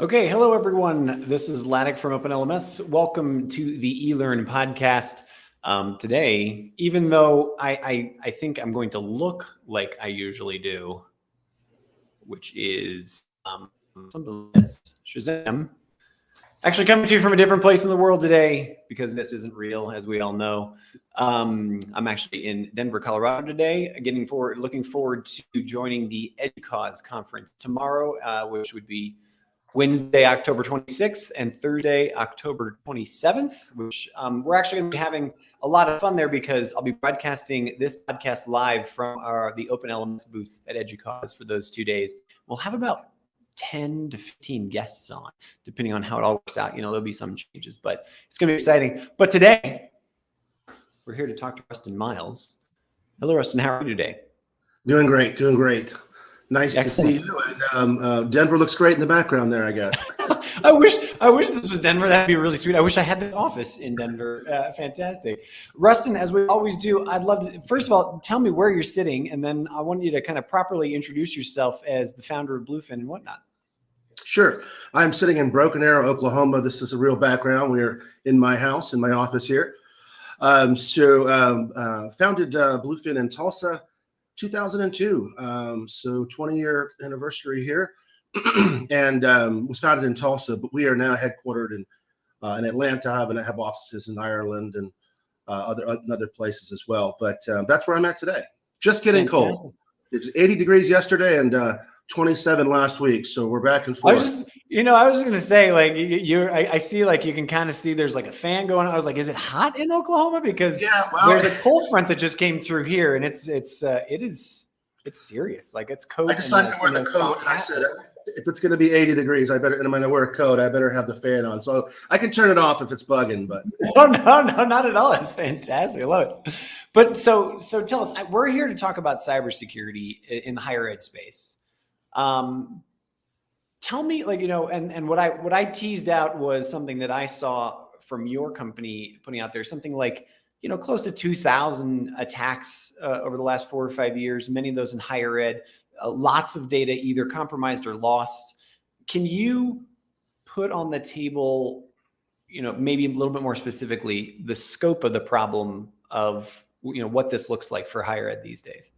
Okay, hello everyone. This is Laddick from OpenLMS. Welcome to the eLearn podcast. Today, even though I think I'm going to look like I usually do, which is Shazam. Actually coming to you from a different place in the world today because this isn't real, as we all know. I'm actually in Denver, Colorado today, looking forward to joining the EDUCAUSE conference tomorrow, which would be Wednesday, October 26th and Thursday, October 27th, which we're actually going to be having a lot of fun there because I'll be broadcasting this podcast live from the OpenLMS booth at EDUCAUSE for those 2 days. We'll have about 10 to 15 guests on, depending on how it all works out. There'll be some changes, but it's going to be exciting. But today, we're here to talk to Ruston Miles. Hello, Ruston. How are you today? Doing great. Nice Excellent. To see you. And Denver looks great in the background there, I guess. I wish this was Denver. That'd be really sweet. I wish I had the office in Denver. Fantastic. Ruston, as we always do, I'd love to, first of all, tell me where you're sitting, and then I want you to kind of properly introduce yourself as the founder of Bluefin and whatnot. Sure. I'm sitting in Broken Arrow, Oklahoma. This is a real background. We're in my house, in my office here. Founded Bluefin in Tulsa, 2002, so 20-year anniversary here, and was founded in Tulsa, but we are now headquartered in Atlanta, and I have offices in Ireland and other places as well. But that's where I'm at today. Just getting cold. It's 80 degrees yesterday and 27 last week, so we're back and forth. I was just gonna say, like, I see, like, you can kind of see there's like a fan going on. I was like, is it hot in Oklahoma? Because there's a cold front that just came through here, and it's serious. Like, it's cold. I decided to wear the coat, and I said, if it's going to be 80 degrees, and I'm going to wear a coat, I better have the fan on. So I can turn it off if it's bugging, but no, not at all. It's fantastic. I love it. But so tell us, we're here to talk about cybersecurity in the higher ed space. Tell me, like, and what I teased out was something that I saw from your company putting out there, something like, close to 2,000 attacks over the last 4 or 5 years, many of those in higher ed, lots of data either compromised or lost. Can you put on the table, maybe a little bit more specifically, the scope of the problem of what this looks like for higher ed these days.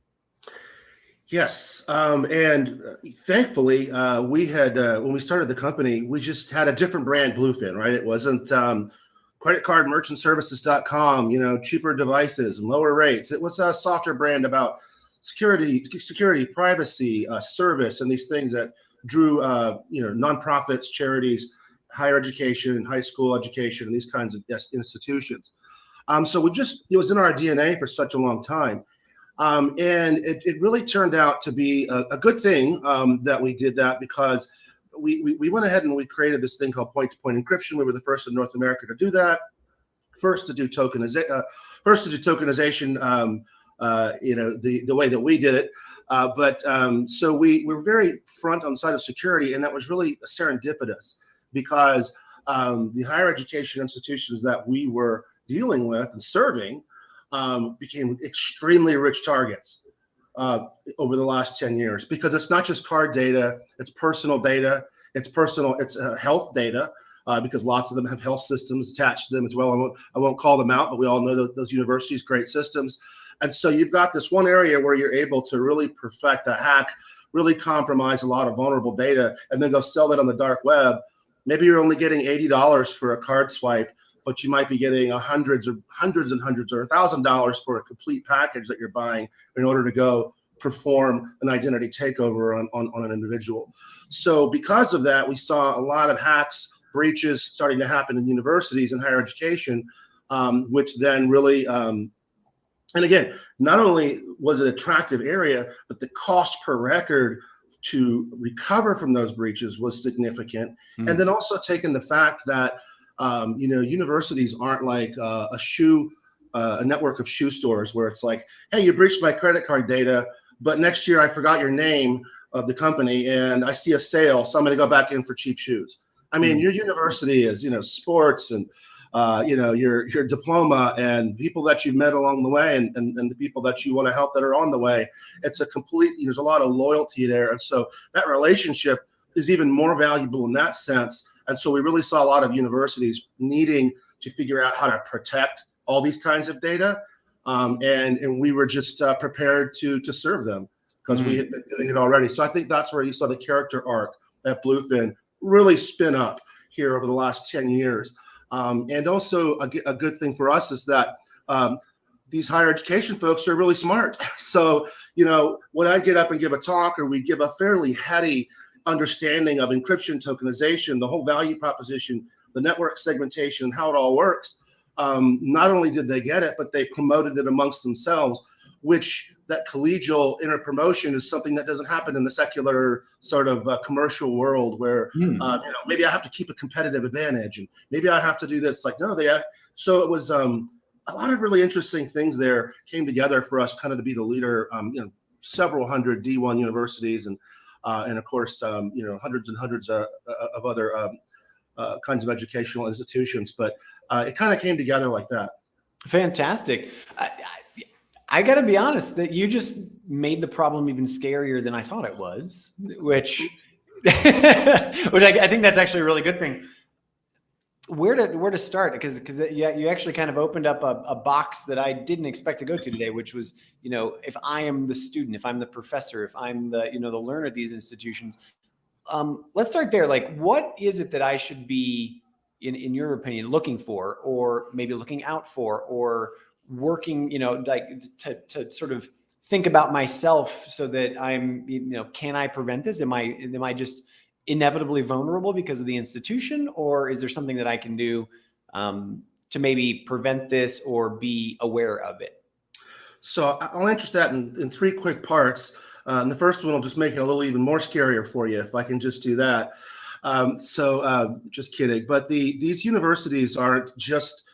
Yes, and thankfully, we had when we started the company, we just had a different brand, Bluefin, right? It wasn't creditcardmerchantservices.com, cheaper devices and lower rates. It was a softer brand about security, privacy, service, and these things that drew nonprofits, charities, higher education, high school education, and these kinds of institutions. So it was in our DNA for such a long time. And it really turned out to be a good thing that we did that, because we went ahead and we created this thing called point-to-point encryption. We were the first in North America to do that, first to do tokenization, the way that we did it. So we were very front on the side of security, and that was really serendipitous, because the higher education institutions that we were dealing with and serving became extremely rich targets over the last 10 years, because it's not just card data, it's personal data, it's health data, because lots of them have health systems attached to them as well. I won't call them out, but we all know those universities, great systems. And so you've got this one area where you're able to really perfect a hack, really compromise a lot of vulnerable data, and then go sell that on the dark web. Maybe you're only getting $80 for a card swipe, but you might be getting hundreds or $1,000 for a complete package that you're buying in order to go perform an identity takeover on an individual. So because of that, we saw a lot of hacks, breaches starting to happen in universities and higher education, which then really, and again, not only was it an attractive area, but the cost per record to recover from those breaches was significant. Mm. And then also taking the fact that universities aren't like a network of shoe stores where it's like, hey, you breached my credit card data, but next year I forgot your name of the company and I see a sale, so I'm going to go back in for cheap shoes. I mean, your university is, sports and, your diploma and people that you've met along the way and the people that you want to help that are on the way. It's there's a lot of loyalty there. And so that relationship is even more valuable in that sense. And so we really saw a lot of universities needing to figure out how to protect all these kinds of data. And we were just prepared to serve them because we had been doing it already. So I think that's where you saw the character arc at Bluefin really spin up here over the last 10 years. And also a good thing for us is that these higher education folks are really smart. So, when I get up and give a talk or we give a fairly heady understanding of encryption, tokenization, the whole value proposition, the network segmentation, how it all works, not only did they get it, but they promoted it amongst themselves, which that collegial inter-promotion is something that doesn't happen in the secular sort of commercial world where, maybe I have to keep a competitive advantage and maybe I have to do this. Like, no, so it was a lot of really interesting things there came together for us kind of to be the leader, several hundred D1 universities and of course, hundreds and hundreds of other kinds of educational institutions. But it kind of came together like that. Fantastic. I got to be honest that you just made the problem even scarier than I thought it was, which I think that's actually a really good thing. Where to start? Because you actually kind of opened up a box that I didn't expect to go to today, which was, if I am the student, if I'm the professor, if I'm the, the learner at these institutions, let's start there. Like, what is it that I should be, in your opinion, looking for, or maybe looking out for, or working, to sort of think about myself so that I'm, can I prevent this? Am I just inevitably vulnerable because of the institution, or is there something that I can do to maybe prevent this or be aware of it? So I'll answer that in three quick parts. And the first one will just make it a little even more scarier for you if I can just do that. Just kidding. But these universities aren't just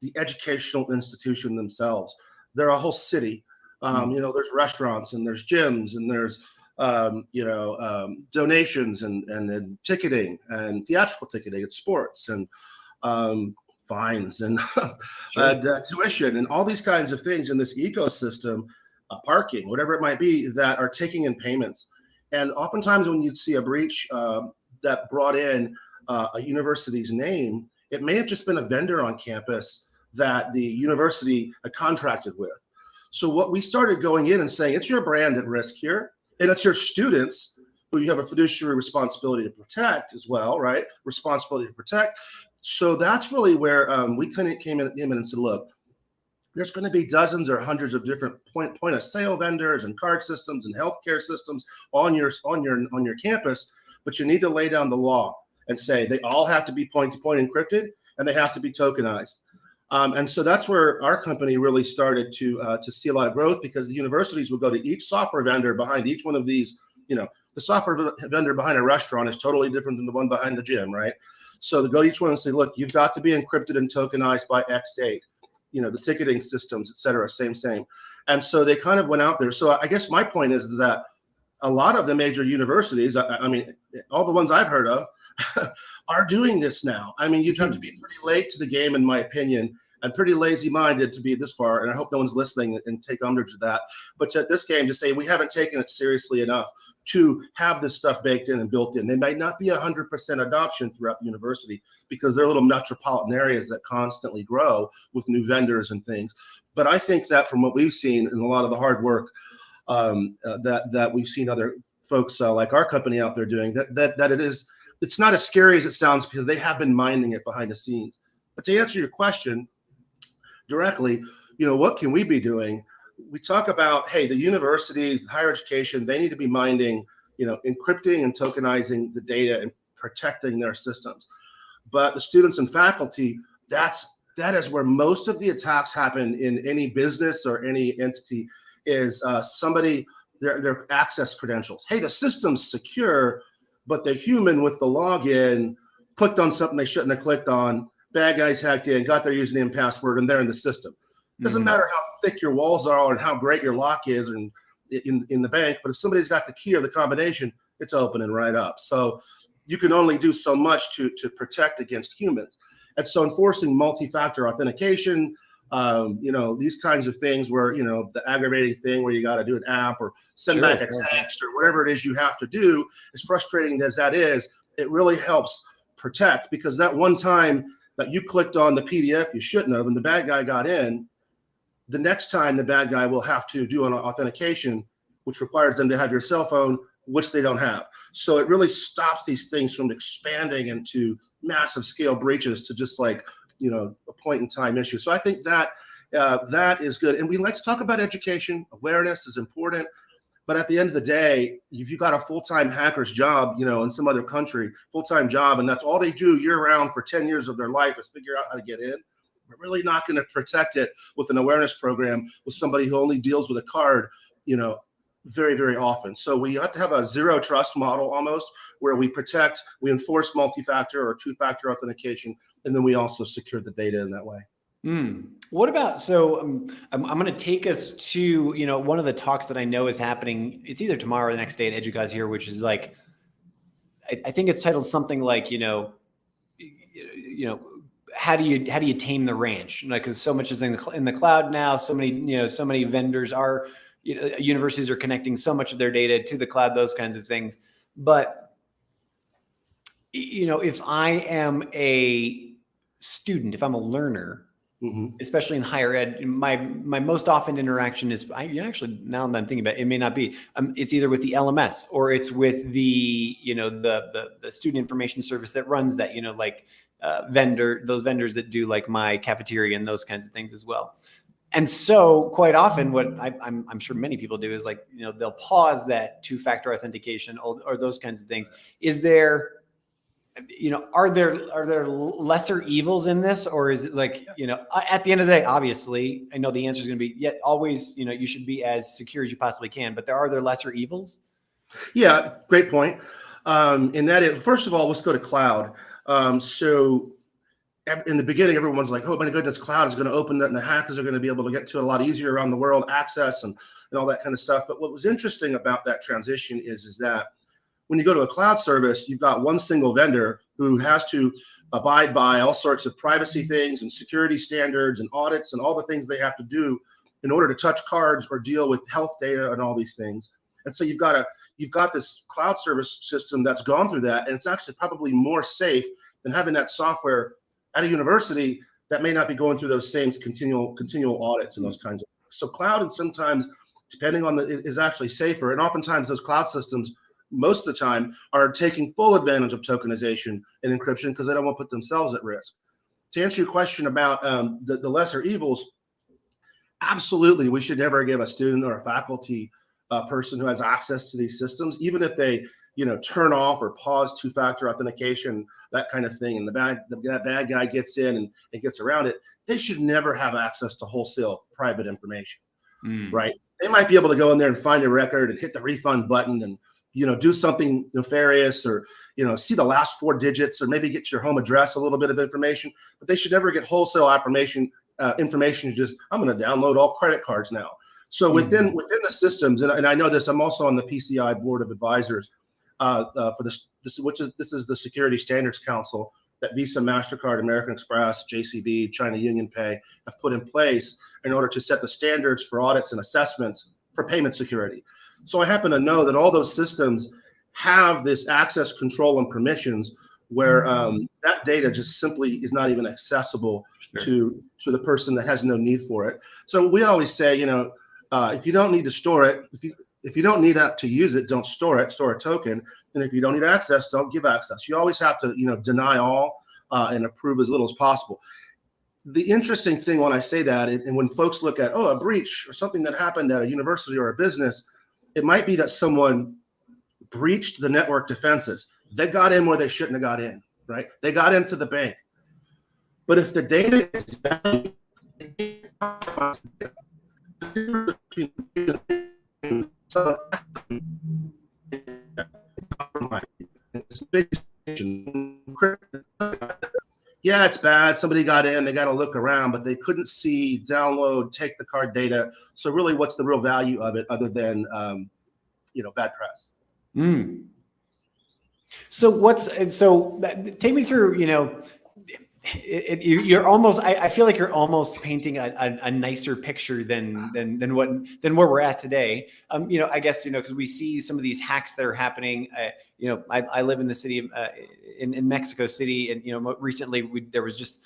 the educational institution themselves. They're a whole city. There's restaurants and there's gyms and there's donations and ticketing and theatrical ticketing and sports and fines and tuition and all these kinds of things in this ecosystem, parking, whatever it might be, that are taking in payments. And oftentimes when you'd see a breach that brought in a university's name, it may have just been a vendor on campus that the university contracted with. So what we started going in and saying, it's your brand at risk here, and it's your students who you have a fiduciary responsibility to protect as well, right? Responsibility to protect. So that's really where we came in and said, look, there's going to be dozens or hundreds of different point of sale vendors and card systems and healthcare systems on your campus, but you need to lay down the law and say they all have to be point-to-point encrypted and they have to be tokenized. And so that's where our company really started to see a lot of growth, because the universities would go to each software vendor behind each one of these. You know, the software vendor behind a restaurant is totally different than the one behind the gym, right? So they go to each one and say, look, you've got to be encrypted and tokenized by X date. You know, the ticketing systems, et cetera, same. And so they kind of went out there. So I guess my point is that a lot of the major universities, I mean, all the ones I've heard of, are doing this now. I mean, you'd have to be pretty late to the game, in my opinion, and pretty lazy-minded to be this far. And I hope no one's listening and take umbrage to that. But at this game, to say we haven't taken it seriously enough to have this stuff baked in and built in. They might not be 100% adoption throughout the university, because they're little metropolitan areas that constantly grow with new vendors and things. But I think that from what we've seen in a lot of the hard work that we've seen other folks like our company out there doing, that it's not as scary as it sounds, because they have been mining it behind the scenes. But to answer your question directly, you know, what can we be doing? We talk about, hey, the universities, higher education, they need to be mining, you know, encrypting and tokenizing the data and protecting their systems. But the students and faculty, that is where most of the attacks happen in any business or any entity, is their access credentials. Hey, the system's secure, but the human with the login clicked on something they shouldn't have clicked on. Bad guys hacked in, got their username and password, and they're in the system. Doesn't matter how thick your walls are and how great your lock is in the bank, but if somebody's got the key or the combination, it's opening right up. So you can only do so much to protect against humans. And so enforcing multi-factor authentication, you know, these kinds of things where, you know, the aggravating thing where you got to do an app or send back a text or whatever it is you have to do, as frustrating as that is, it really helps protect, because that one time that you clicked on the PDF you shouldn't have and the bad guy got in, the next time the bad guy will have to do an authentication, which requires them to have your cell phone, which they don't have. So it really stops these things from expanding into massive scale breaches to just like, you know, a point in time issue. So I think that that is good. And we like to talk about education. Awareness is important. But at the end of the day, if you got a full-time hacker's job, you know, in some other country, full-time job, and that's all they do year-round for 10 years of their life is figure out how to get in, we're really not going to protect it with an awareness program with somebody who only deals with a card, you know, very, very often. So we have to have a zero trust model almost, where we protect, we enforce multi-factor or two-factor authentication, and then we also secure the data in that way. What about, so I'm going to take us to, you know, one of the talks that I know is happening. It's either tomorrow or the next day at EDUCAUSE here, which is like, I think it's titled something like, you know, how do you tame the ranch? Like, because so much is in the cloud now. So many vendors are, universities are connecting so much of their data to the cloud, those kinds of things. But, you know, if I am a student, if I'm a learner, especially in higher ed, my most often interaction is, actually, now that I'm thinking about it, it may not be, it's either with the LMS or it's with the, you know, the student information service that runs that, you know, like those vendors that do like my cafeteria and those kinds of things as well. And so quite often what I'm sure many people do is like, you know, they'll pause that two-factor authentication or those kinds of things. Is there, you know, are there lesser evils in this, or is it like, you know, at the end of the day, obviously I know the answer is going to be, yet always, you know, you should be as secure as you possibly can, but are there lesser evils? Yeah, great point. In that, first of all, let's go to cloud. So in the beginning, everyone's like, oh my goodness, cloud is going to open that and the hackers are going to be able to get to it a lot easier around the world, access and all that kind of stuff. But what was interesting about that transition is that when you go to a cloud service, you've got one single vendor who has to abide by all sorts of privacy things and security standards and audits and all the things they have to do in order to touch cards or deal with health data and all these things. And so you've got this cloud service system that's gone through that, and it's actually probably more safe than having that software at a university that may not be going through those same continual audits and those kinds of So cloud, and sometimes depending on is actually safer. And oftentimes those cloud systems, most of the time, are taking full advantage of tokenization and encryption because they don't want to put themselves at risk. To answer your question about the lesser evils, absolutely, we should never give a student or a faculty person who has access to these systems, even if they turn off or pause two-factor authentication, that kind of thing, and the bad guy gets in and gets around it. They should never have access to wholesale private information, right? They might be able to go in there and find a record and hit the refund button and do something nefarious, or see the last 4 digits, or maybe get your home address, a little bit of information. But they should never get wholesale information. Just, I'm going to download all credit cards now. So within the systems, and I know this, I'm also on the PCI Board of Advisors for this is the Security Standards Council that Visa, MasterCard, American Express, JCB, China Union Pay have put in place in order to set the standards for audits and assessments for payment security. So I happen to know that all those systems have this access control and permissions where that data just simply is not even accessible to the person that has no need for it. So we always say, if you don't need to store it, if you don't need to use it, don't store it, store a token. And if you don't need access, don't give access. You always have to, deny all and approve as little as possible. The interesting thing when I say that, and when folks look at, a breach or something that happened at a university or a business, it might be that someone breached the network defenses. They got in where they shouldn't have got in, right? They got into the bank. But if the data is down, yeah, it's bad. Somebody got in, they got to look around, but they couldn't see, download, take the card data. So really, what's the real value of it other than, bad press? So take me through, you're almost, I feel like you're almost painting a nicer picture than where we're at today. I guess, because we see some of these hacks that are happening. I live in the city of, in Mexico City, and, recently there was just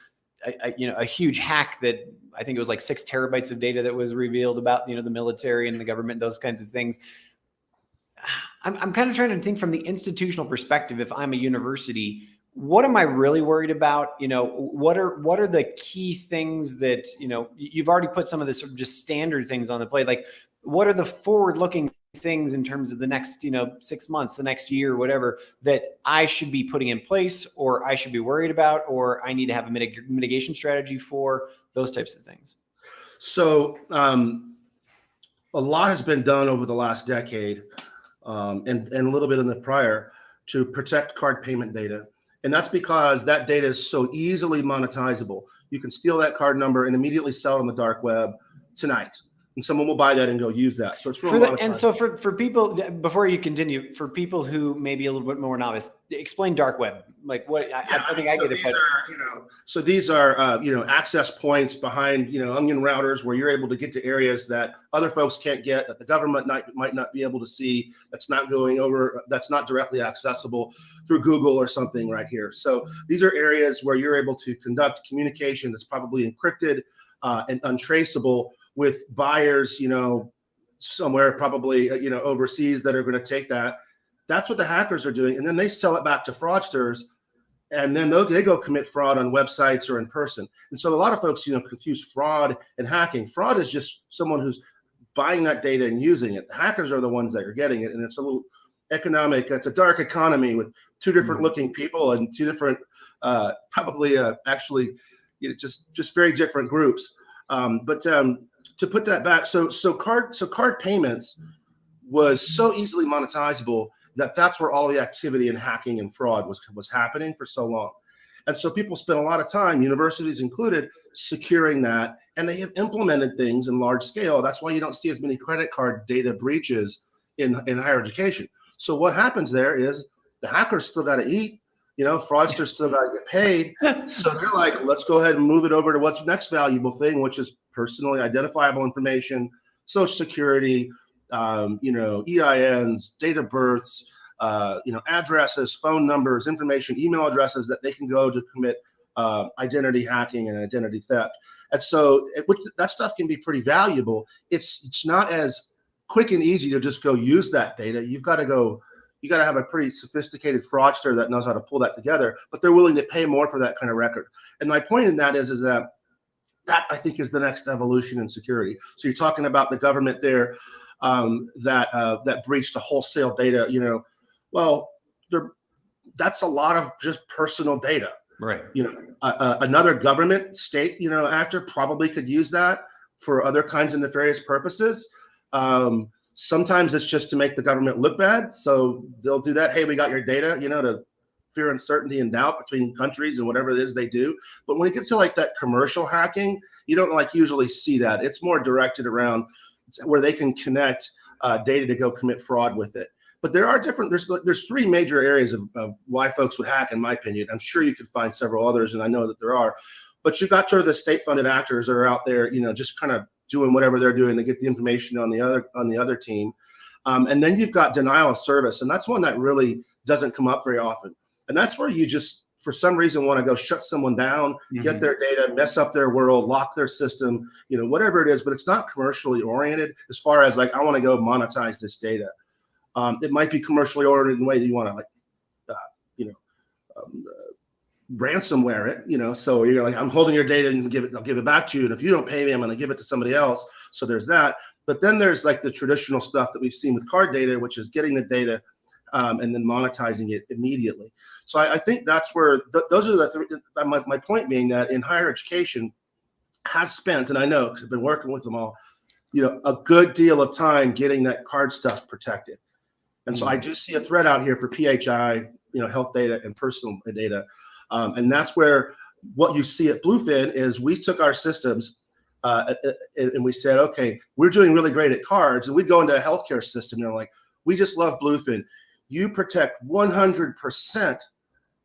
a huge hack that I think it was like 6 terabytes of data that was revealed about, the military and the government, those kinds of things. I'm kind of trying to think from the institutional perspective. If I'm a university, what am I really worried about? What are the key things that, you've already put some of the sort of just standard things on the plate. Like, what are the forward-looking things in terms of the next, 6 months, the next year, whatever, that I should be putting in place, or I should be worried about, or I need to have a mitigation strategy for, those types of things? So a lot has been done over the last decade, and a little bit in the prior, to protect card payment data. And that's because that data is so easily monetizable. You can steal that card number and immediately sell it on the dark web tonight. And someone will buy that and go use that. So it's real monetizable. And so for people, before you continue, for people who may be a little bit more novice, explain dark web. Like what, I think I get it. So these are, access points behind, onion routers where you're able to get to areas that other folks can't get, that the government might not be able to see, that's not going over, that's not directly accessible through Google or something right here. So these are areas where you're able to conduct communication that's probably encrypted and untraceable with buyers, somewhere probably, overseas that are going to take that. That's what the hackers are doing. And then they sell it back to fraudsters, and then they go commit fraud on websites or in person. And so a lot of folks, confuse fraud and hacking. Fraud is just someone who's buying that data and using it. The hackers are the ones that are getting it. And it's a little it's a dark economy with 2 different looking people and 2 different, just very different groups. But to put that back, so card payments was so easily monetizable that's where all the activity in hacking and fraud was happening for so long. And so people spent a lot of time, universities included, securing that, and they have implemented things in large scale. That's why you don't see as many credit card data breaches in higher education. So what happens there is the hackers still got to eat, fraudsters still got to get paid. So they're like, let's go ahead and move it over to what's the next valuable thing, which is personally identifiable information, social security, EINs, date of births, addresses, phone numbers, information, email addresses that they can go to commit identity hacking and identity theft. And so that stuff can be pretty valuable. It's not as quick and easy to just go use that data. You got to have a pretty sophisticated fraudster that knows how to pull that together, but they're willing to pay more for that kind of record. And my point in that is that I think is the next evolution in security. So you're talking about the government there that breached the wholesale data, well, that's a lot of just personal data. Right. Another government state, actor probably could use that for other kinds of nefarious purposes. Sometimes it's just to make the government look bad. So they'll do that. Hey, we got your data, to fear uncertainty and doubt between countries and whatever it is they do. But when you get to like that commercial hacking, you don't usually see that. It's more directed around where they can connect data to go commit fraud with it. But there are there's three major areas of why folks would hack, in my opinion. I'm sure you could find several others, and I know that there are. But you got sort of the state-funded actors that are out there, just kind of doing whatever they're doing to get the information on the other team. And then you've got denial of service, and that's one that really doesn't come up very often. And that's where you just, for some reason, want to go shut someone down, get their data, mess up their world, lock their system, whatever it is. But it's not commercially oriented as far as like, I want to go monetize this data. It might be commercially oriented in a way that you want to ransomware it, so you're like, I'm holding your data and I'll give it back to you. And if you don't pay me, I'm going to give it to somebody else. So there's that. But then there's like the traditional stuff that we've seen with card data, which is getting the data and then monetizing it immediately. So I think that's where those are the three. My point being that in higher education has spent, and I know because I've been working with them all, a good deal of time getting that card stuff protected. And so I do see a threat out here for PHI, health data and personal data. And that's where what you see at Bluefin is we took our systems and we said, okay, we're doing really great at cards. And we'd go into a healthcare system. They're like, we just love Bluefin. You protect 100%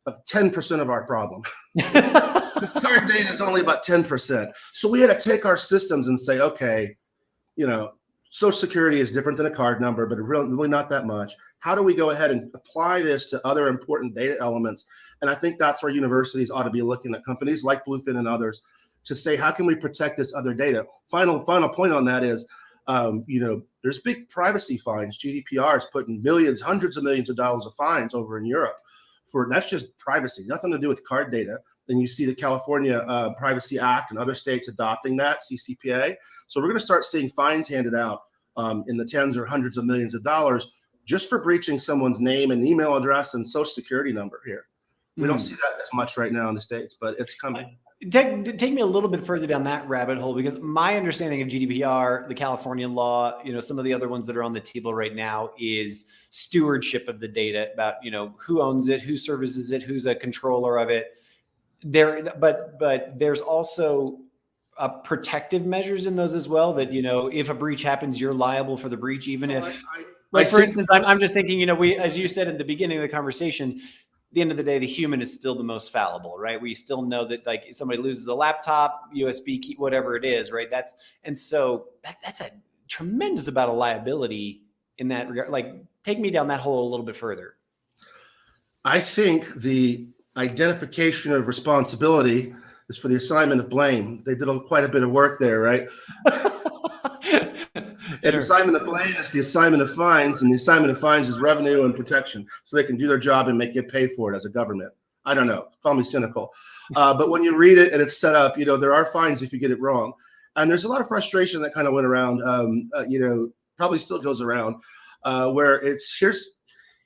of 10% of our problem. Because card data is only about 10%. So we had to take our systems and say, okay, Social Security is different than a card number, but really not that much. How do we go ahead and apply this to other important data elements? And I think that's where universities ought to be looking at companies like Bluefin and others to say, how can we protect this other data? Final point on that is, there's big privacy fines. GDPR is putting millions, hundreds of millions of dollars of fines over in Europe that's just privacy, nothing to do with card data. Then you see the California Privacy Act and other states adopting that, CCPA. So we're going to start seeing fines handed out in the tens or hundreds of millions of dollars just for breaching someone's name and email address and social security number here. We don't see that as much right now in the States, but it's coming. Take me a little bit further down that rabbit hole, because my understanding of GDPR, the California law, some of the other ones that are on the table right now is stewardship of the data, about, who owns it, who services it, who's a controller of it. But there's also protective measures in those as well, that, if a breach happens, you're liable for the breach, even if, for instance, I'm just thinking, as you said in the beginning of the conversation, the end of the day, the human is still the most fallible, right? We still know that, like, if somebody loses a laptop, USB key, whatever it is, right? That's a tremendous amount of liability in that regard. Like, take me down that hole a little bit further. I think the identification of responsibility is for the assignment of blame. They did quite a bit of work there, right? And the assignment of blame is the assignment of fines, and the assignment of fines is revenue and protection, so they can do their job and get paid for it as a government. I don't know, call me cynical. But when you read it and it's set up, there are fines if you get it wrong. And there's a lot of frustration that kind of went around, probably still goes around, where it's here's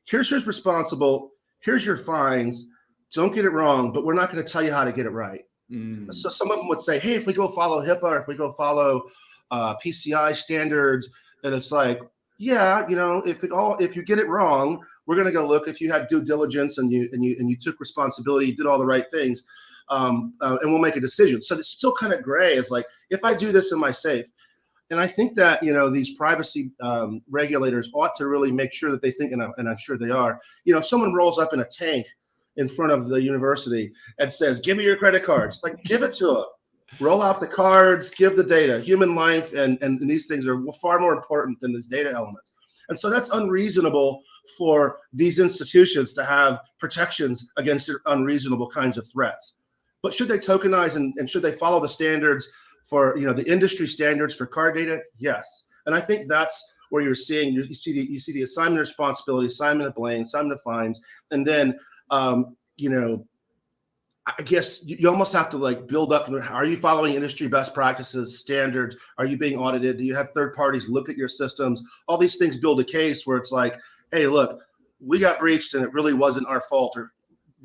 who's responsible, here's your fines, don't get it wrong, but we're not going to tell you how to get it right. So some of them would say, hey, if we go follow HIPAA, or if we go follow PCI standards, and it's like, yeah, if you get it wrong, we're going to go look if you had due diligence and you took responsibility, you did all the right things, and we'll make a decision. So it's still kind of gray. It's like, if I do this, am I safe? And I think that these privacy regulators ought to really make sure that they think, and I'm sure they are. If someone rolls up in a tank in front of the university and says, "Give me your credit cards," like, give it to them. Roll out the cards, give the data. Human life and these things are far more important than these data elements. And so that's unreasonable for these institutions to have protections against unreasonable kinds of threats. But should they tokenize and should they follow the standards for the industry standards for card data, yes. And I think that's where you're seeing you see the assignment of responsibility, assignment of blame, assignment of fines, and then I guess you almost have to like build up from are you following industry best practices, standards? Are you being audited? Do you have third parties look at your systems? All these things build a case where it's like, hey, look, we got breached and it really wasn't our fault, or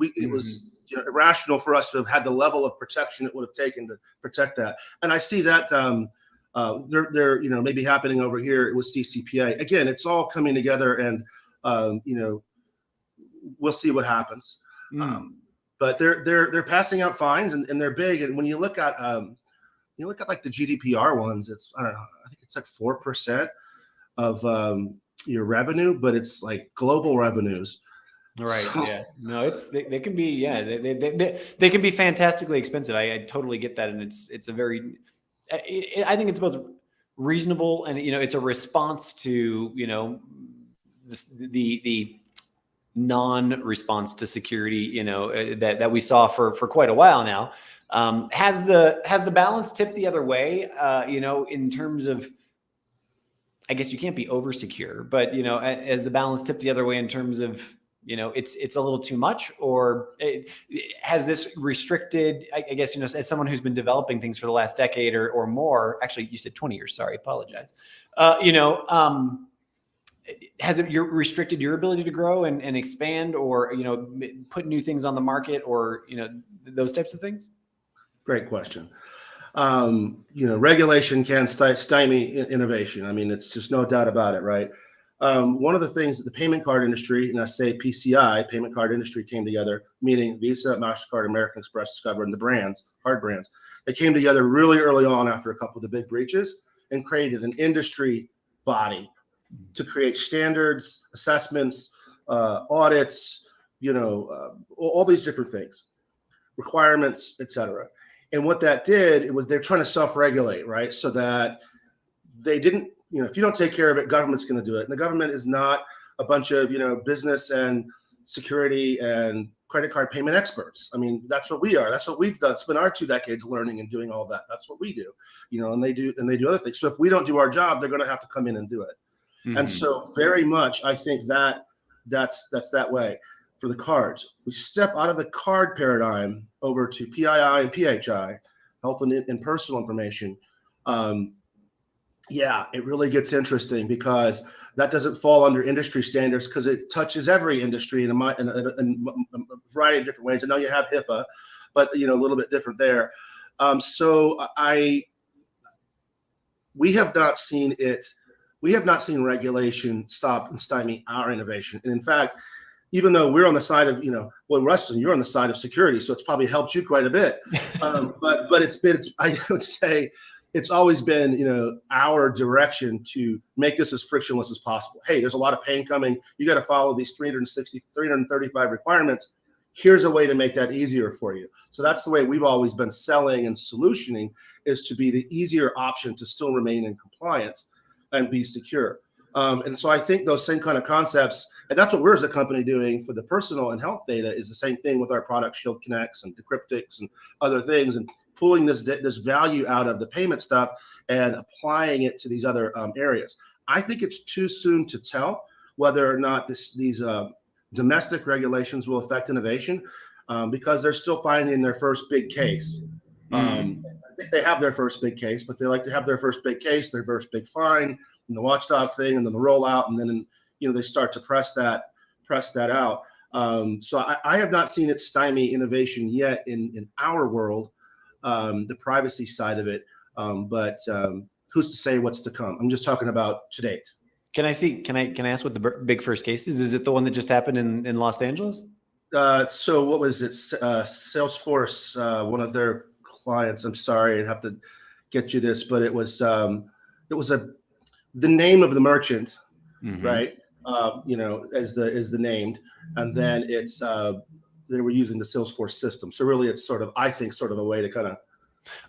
it was irrational for us to have had the level of protection it would have taken to protect that. And I see that they're maybe happening over here with CCPA. Again, it's all coming together, and we'll see what happens. But they're passing out fines, and they're big. And when you look at like the GDPR ones, it's I don't know, I think it's like 4% of your revenue, but it's like global revenues. Right. So, yeah. No, they can be they can be fantastically expensive. I totally get that, and it's a very I think it's both reasonable and it's a response to the non-response to security that we saw for quite a while now. Has the balance tipped the other way? In terms of, I guess you can't be over secure, but as the balance tipped the other way in terms of it's a little too much, or has this restricted, I guess, as someone who's been developing things for the last decade or more, actually you said 20 years, sorry, apologize. Has it restricted your ability to grow and expand, or, put new things on the market, or, those types of things? Great question. Regulation can stymie innovation. I mean, it's just no doubt about it, right? One of the things that the payment card industry, and I say PCI, payment card industry, came together, meaning Visa, MasterCard, American Express, Discover, and the brands, card brands. They came together really early on after a couple of the big breaches and created an industry body to create standards, assessments, audits, all these different things, requirements, etc. And what that did, they're trying to self-regulate, right? So that they didn't, if you don't take care of it, government's going to do it. And the government is not a bunch of, business and security and credit card payment experts. I mean, that's what we are. That's what we've done. Spent our 2 decades learning and doing all that. That's what we do, and they do other things. So if we don't do our job, they're going to have to come in and do it. Mm-hmm. And so very much, I think that's that way for the cards. We step out of the card paradigm over to PII and PHI, health and personal information. It really gets interesting because that doesn't fall under industry standards because it touches every industry in a variety of different ways. I know you have HIPAA, but a little bit different there. We have not seen it. We have not seen regulation stop and stymie our innovation. And in fact, even though we're on the side of, Ruston, you're on the side of security, so it's probably helped you quite a bit. But I would say it's always been, our direction to make this as frictionless as possible. Hey, there's a lot of pain coming. You got to follow these 335 requirements. Here's a way to make that easier for you. So that's the way we've always been selling and solutioning, is to be the easier option to still remain in compliance and be secure. And so I think those same kind of concepts, and that's what we're as a company doing for the personal and health data, is the same thing with our product Shield Connects and Decryptics and other things, and pulling this value out of the payment stuff and applying it to these other areas. I think it's too soon to tell whether or not these domestic regulations will affect innovation because they're still finding their first big case. I think they have their first big case, but they like to have their first big case, their first big fine, and the watchdog thing, and then the rollout, and then they start to press that out. So I have not seen it stymie innovation yet in our world, the privacy side of it. But who's to say what's to come? I'm just talking about to date. Can I ask what the big first case is? Is it the one that just happened in Los Angeles? So what was it? Salesforce, one of their clients. I'm sorry, I'd have to get you this, but it was the name of the merchant, right? As the named, and then it's they were using the Salesforce system. So really, it's I think sort of a way to kind of.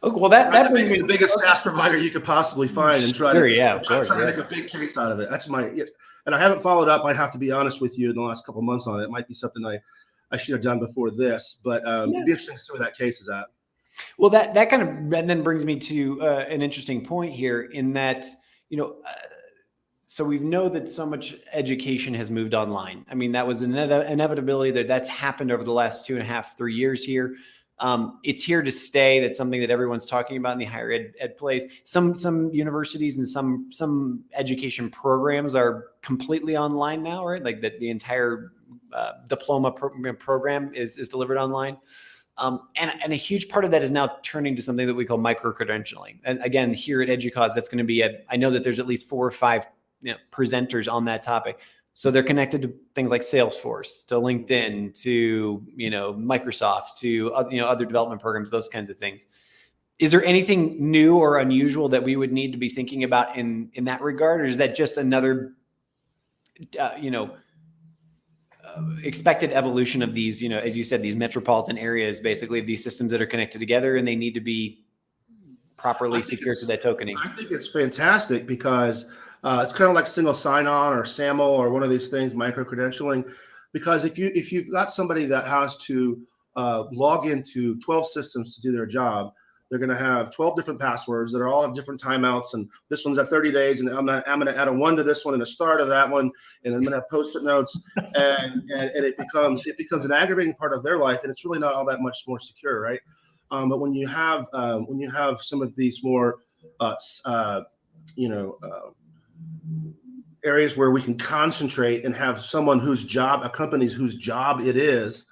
Okay, well, that brings me the biggest SaaS provider you could possibly find and try to make a big case out of it. That's and I haven't followed up. I have to be honest with you in the last couple of months on it. It might be something I should have done before this, but it'd be interesting to see where that case is at. Well, that kind of and then brings me to an interesting point here in that, so we know that so much education has moved online. I mean, that was an inevitability that's happened over the last 2.5, 3 years here. It's here to stay. That's something that everyone's talking about in the higher ed place. Some universities and some education programs are completely online now, right? Like the entire diploma program is delivered online. And a huge part of that is now turning to something that we call micro-credentialing. And again, here at EDUCAUSE, that's going to be I know that there's at least 4 or 5 presenters on that topic. So they're connected to things like Salesforce, to LinkedIn, to Microsoft, to other development programs, those kinds of things. Is there anything new or unusual that we would need to be thinking about in that regard, or is that just another expected evolution of these, as you said, these metropolitan areas, basically, of these systems that are connected together, and they need to be properly secured to that tokening? I think it's fantastic because it's kind of like single sign-on or SAML or one of these things, micro-credentialing. Because if you've got somebody that has to log into 12 systems to do their job, they're going to have 12 different passwords that are all have different timeouts, and this one's at 30 days, and I'm going to add a 1 to this one and a star to that one, and I'm going to have post-it notes, and it becomes an aggravating part of their life, and it's really not all that much more secure, right? But when you have some of these more areas where we can concentrate and have someone a company's whose job it is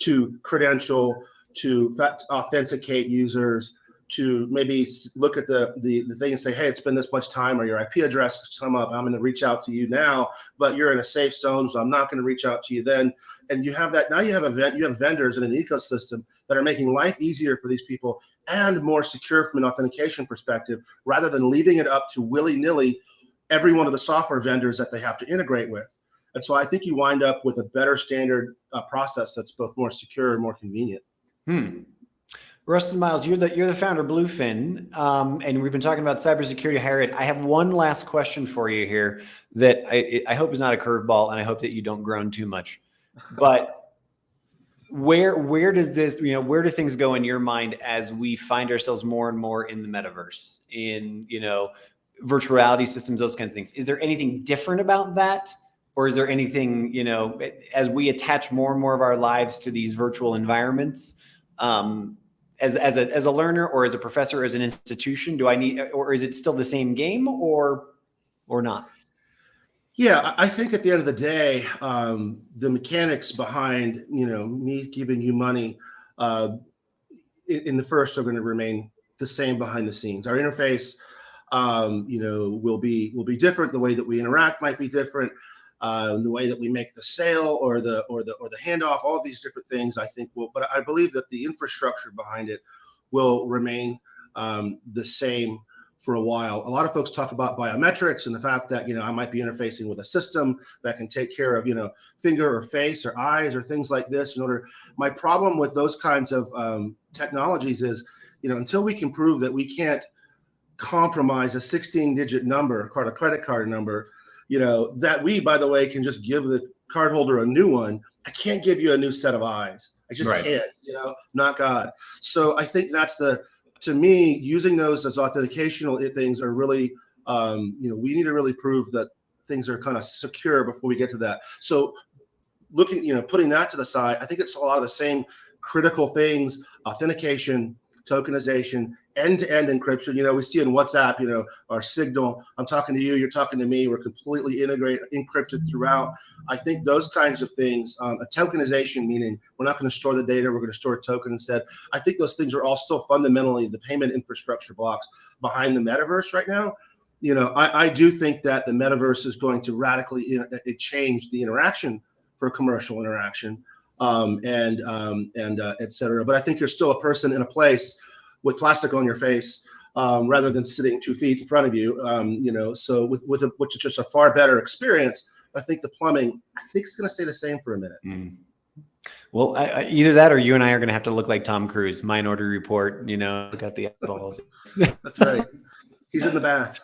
to credential, to authenticate users, to maybe look at the thing and say, hey, it's been this much time, or your IP address has come up. I'm going to reach out to you now, but you're in a safe zone, so I'm not going to reach out to you then. And you have that now. You have vendors in an ecosystem that are making life easier for these people and more secure from an authentication perspective, rather than leaving it up to willy-nilly every one of the software vendors that they have to integrate with. And so I think you wind up with a better standard process that's both more secure and more convenient. Ruston Miles, you're the founder of Bluefin, and we've been talking about cybersecurity higher ed. I have one last question for you here that I hope is not a curveball, and I hope that you don't groan too much. But where does this, where do things go in your mind as we find ourselves more and more in the metaverse, in virtual reality systems, those kinds of things? Is there anything different about that? Or is there anything, as we attach more and more of our lives to these virtual environments, as a learner or as a professor, as an institution, or is it still the same game or not? Yeah, I think at the end of the day, the mechanics behind, me giving you money in the first are going to remain the same behind the scenes. Our interface, will be different. The way that we interact might be different. The way that we make the sale or the handoff, all of these different things, I think but I believe that the infrastructure behind it will remain the same for a while. A lot of folks talk about biometrics and the fact that, I might be interfacing with a system that can take care of, finger or face or eyes or things like this. My problem with those kinds of technologies is, until we can prove that we can't compromise a 16-digit number, a credit card number, that we, by the way, can just give the cardholder a new one. I can't give you a new set of eyes. I just can't, not God. So I think that's to me, using those as authenticational things are really, we need to really prove that things are kind of secure before we get to that. So putting that to the side, I think it's a lot of the same critical things: authentication, tokenization, end-to-end encryption. We see in WhatsApp, our signal, I'm talking to you, you're talking to me, we're completely encrypted throughout. I think those kinds of things, a tokenization, meaning we're not going to store the data, we're going to store a token instead. I think those things are all still fundamentally the payment infrastructure blocks behind the metaverse right now. I do think that the metaverse is going to radically change the interaction for commercial interaction. Et cetera. But I think you're still a person in a place with plastic on your face, rather than sitting 2 feet in front of you. So which is just a far better experience. I think the plumbing, I think it's going to stay the same for a minute. Well, either that or you and I are going to have to look like Tom Cruise. Minority Report, look at the eyeballs. That's right. He's in the bath.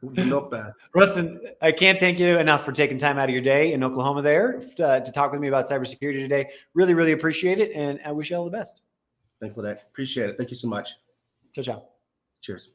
The milk bath. Ruston, I can't thank you enough for taking time out of your day in Oklahoma there to talk with me about cybersecurity today. Really, really appreciate it, and I wish you all the best. Thanks, Lynette. Appreciate it. Thank you so much. Ciao, ciao. Cheers.